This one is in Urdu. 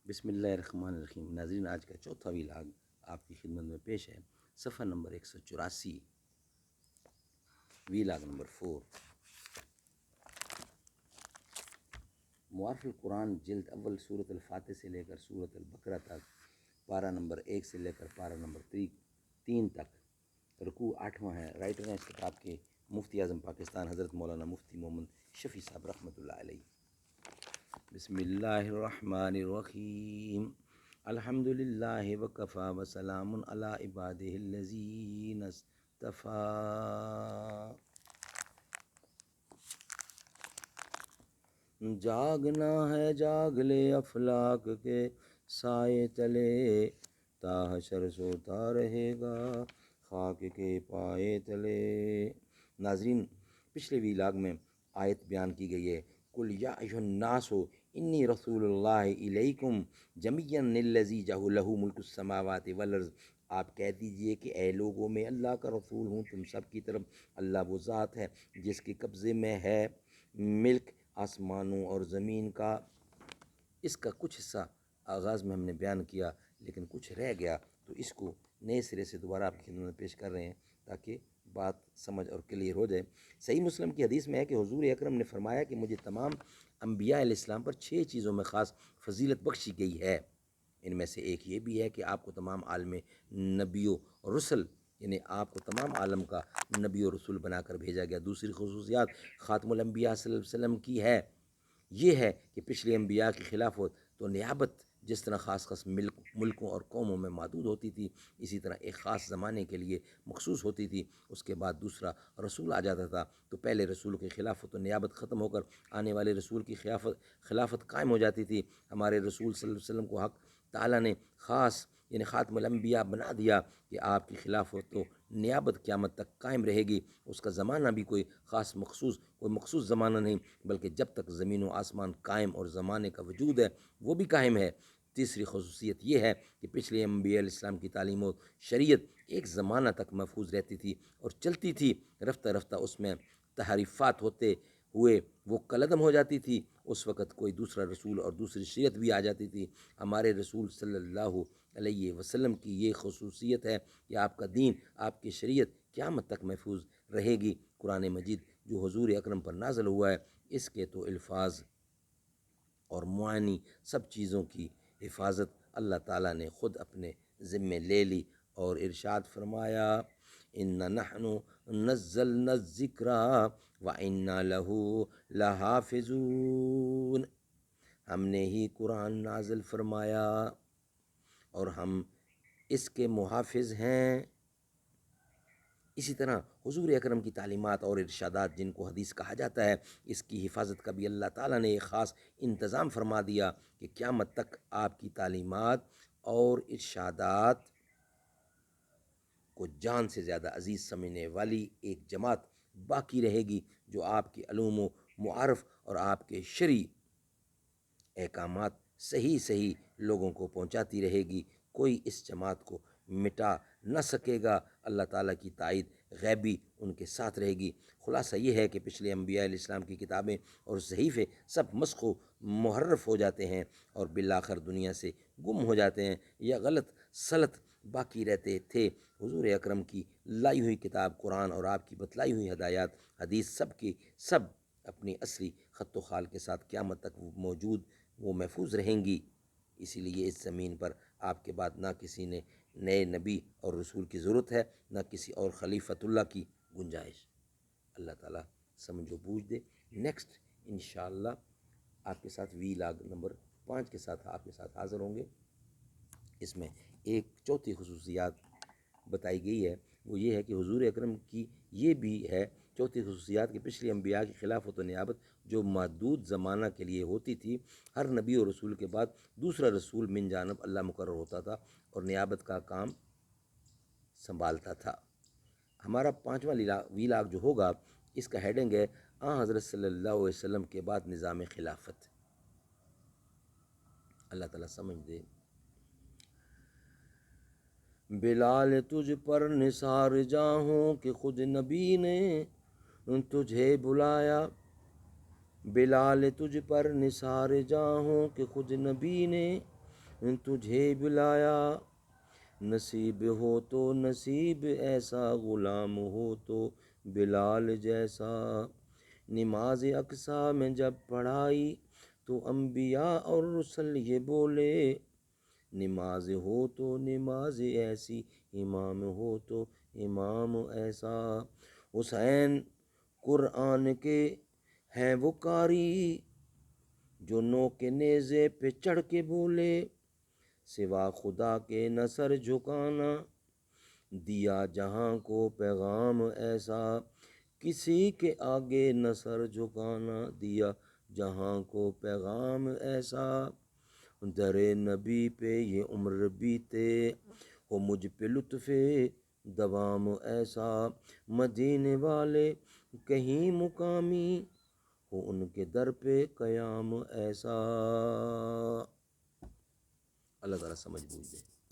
بسم اللہ الرحمن الرحیم۔ ناظرین، آج کا چوتھا ویلاگ آپ کی خدمت میں پیش ہے۔ صفحہ نمبر 184، ویلاگ نمبر 4، معارف القرآن جلد اول، سورۃ الفاتح سے لے کر سورۃ البقرہ تک، پارہ نمبر 1 سے لے کر پارہ نمبر 3 تک۔ رکوع 8واں ہے۔ رائٹر ہیں اس کتاب کے مفتی اعظم پاکستان حضرت مولانا مفتی محمد شفیع صاحب رحمۃ اللہ علیہ۔ بسم اللہ الرحمن الرحیم۔ الحمد للہ وکفی وسلام علی عبادہ الذین اصطفی۔ جاگنا ہے جاگ لے افلاک کے سائے تلے، تا حشر سوتا رہے گا خاک کے پائے تلے۔ ناظرین، پچھلے ویلاگ میں آیت بیان کی گئی ہے، قل یا ایھا الناس انی رسول اللہ الیکم جمیعا الذی لہ ملک السماوات والارض۔ آپ کہہ دیجئے کہ اے لوگوں، میں اللہ کا رسول ہوں تم سب کی طرف۔ اللہ وہ ذات ہے جس کے قبضے میں ہے ملک آسمانوں اور زمین کا۔ اس کا کچھ حصہ آغاز میں ہم نے بیان کیا، لیکن کچھ رہ گیا تو اس کو نئے سرے سے دوبارہ آپ کی خدمت میں پیش کر رہے ہیں تاکہ بات سمجھ اور کلیئر ہو جائے۔ صحیح مسلم کی حدیث میں ہے کہ حضور اکرم نے فرمایا کہ مجھے تمام انبیاء علیہ السلام پر 6 چیزوں میں خاص فضیلت بخشی گئی ہے۔ ان میں سے ایک یہ بھی ہے کہ آپ کو تمام عالم نبی و رسل، یعنی آپ کو تمام عالم کا نبی و رسول بنا کر بھیجا گیا۔ دوسری خصوصیات خاتم الانبیاء صلی اللہ علیہ وسلم کی ہے، یہ ہے کہ پچھلے انبیاء کے خلاف تو نیابت جس طرح خاص ملکوں اور قوموں میں محدود ہوتی تھی، اسی طرح ایک خاص زمانے کے لیے مخصوص ہوتی تھی۔ اس کے بعد دوسرا رسول آ جاتا تھا تو پہلے رسول کی خلافت و نیابت ختم ہو کر آنے والے رسول کی خلافت قائم ہو جاتی تھی۔ ہمارے رسول صلی اللہ علیہ وسلم کو حق تعالیٰ نے خاص یعنی خاتم الانبیاء بنا دیا کہ آپ کی خلافت و نیابت قیامت تک قائم رہے گی۔ اس کا زمانہ بھی کوئی مخصوص زمانہ نہیں، بلکہ جب تک زمین و آسمان قائم اور زمانے کا وجود ہے وہ بھی قائم ہے۔ تیسری خصوصیت یہ ہے کہ پچھلے انبیاء علیہ السلام کی تعلیم و شریعت ایک زمانہ تک محفوظ رہتی تھی اور چلتی تھی، رفتہ رفتہ اس میں تحریفات ہوتے ہوئے وہ کالعدم ہو جاتی تھی۔ اس وقت کوئی دوسرا رسول اور دوسری شریعت بھی آ جاتی تھی۔ ہمارے رسول صلی اللہ علیہ وسلم کی یہ خصوصیت ہے کہ آپ کا دین، آپ کی شریعت قیامت تک محفوظ رہے گی۔ قرآن مجید جو حضور اکرم پر نازل ہوا ہے، اس کے تو الفاظ اور معانی سب چیزوں کی حفاظت اللہ تعالیٰ نے خود اپنے ذمے لے لی اور ارشاد فرمایا، اِنَّا نَحْنُ نَزَّلْنَا الذِّکْرَ وَإِنَّا لَهُ لَحَافِظُونَ۔ ہم نے ہی قرآن نازل فرمایا اور ہم اس کے محافظ ہیں۔ اسی طرح حضور اکرم کی تعلیمات اور ارشادات جن کو حدیث کہا جاتا ہے، اس کی حفاظت کا بھی اللہ تعالیٰ نے ایک خاص انتظام فرما دیا کہ قیامت تک آپ کی تعلیمات اور ارشادات کو جان سے زیادہ عزیز سمجھنے والی ایک جماعت باقی رہے گی، جو آپ کے علوم و معارف اور آپ کے شرعی احکامات صحیح لوگوں کو پہنچاتی رہے گی۔ کوئی اس جماعت کو مٹا نہ سکے گا۔ اللہ تعالیٰ کی تائید غیبی ان کے ساتھ رہے گی۔ خلاصہ یہ ہے کہ پچھلے انبیاء علیہ السلام کی کتابیں اور صحیفے سب مسخ و محرف ہو جاتے ہیں اور بالآخر دنیا سے گم ہو جاتے ہیں یا غلط سلط باقی رہتے تھے۔ حضور اکرم کی لائی ہوئی کتاب قرآن اور آپ کی بتلائی ہوئی ہدایات حدیث سب کی سب اپنی اصلی خط و خال کے ساتھ قیامت تک وہ محفوظ رہیں گی۔ اسی لیے اس زمین پر آپ کے بعد نہ کسی نے نئے نبی اور رسول کی ضرورت ہے، نہ کسی اور خلیفۃ اللہ کی گنجائش۔ اللہ تعالیٰ سمجھ و بوجھ دے۔ نیکسٹ انشاءاللہ آپ کے ساتھ ویلاگ نمبر 5 کے ساتھ آپ کے ساتھ حاضر ہوں گے۔ اس میں ایک چوتھی خصوصیات بتائی گئی ہے، وہ یہ ہے کہ حضور اکرم کی یہ بھی ہے چوتھی خصوصیات کہ پچھلی انبیاء کی خلافت و نیابت جو محدود زمانہ کے لیے ہوتی تھی، ہر نبی اور رسول کے بعد دوسرا رسول من جانب اللہ مقرر ہوتا تھا اور نیابت کا کام سنبھالتا تھا۔ ہمارا 5واں ویلاگ جو ہوگا، اس کا ہیڈنگ ہے حضرت صلی اللہ علیہ وسلم کے بعد نظام خلافت۔ اللہ تعالیٰ سمجھ دے۔ بلال تجھ پر نثار جاں کہ خود نبی نے تجھے بلایا۔ بلال تجھ پر نثار جاں کہ خود نبی نے تجھے بلایا، نصیب ہو تو نصیب ایسا، غلام ہو تو بلال جیسا۔ نماز اقصیٰ میں جب پڑھائی تو انبیاء اور رسل یہ بولے، نماز ہو تو نماز ایسی، امام ہو تو امام ایسا۔ حسین قرآن کے ہیں وہ قاری، جو نو کے نیزے پہ چڑھ کے بولے، سوا خدا کے نہ سر جھکانا، دیا جہاں کو پیغام ایسا، کسی کے آگے نہ سر جھکانا، دیا جہاں کو پیغام ایسا۔ در نبی پہ یہ عمر بیتے، ہو مجھ پہ لطف دوام ایسا، مدینے والے کہیں مقامی، ہو ان کے در پہ قیام ایسا۔ اللہ تعالیٰ سمجھ بوجھ دے۔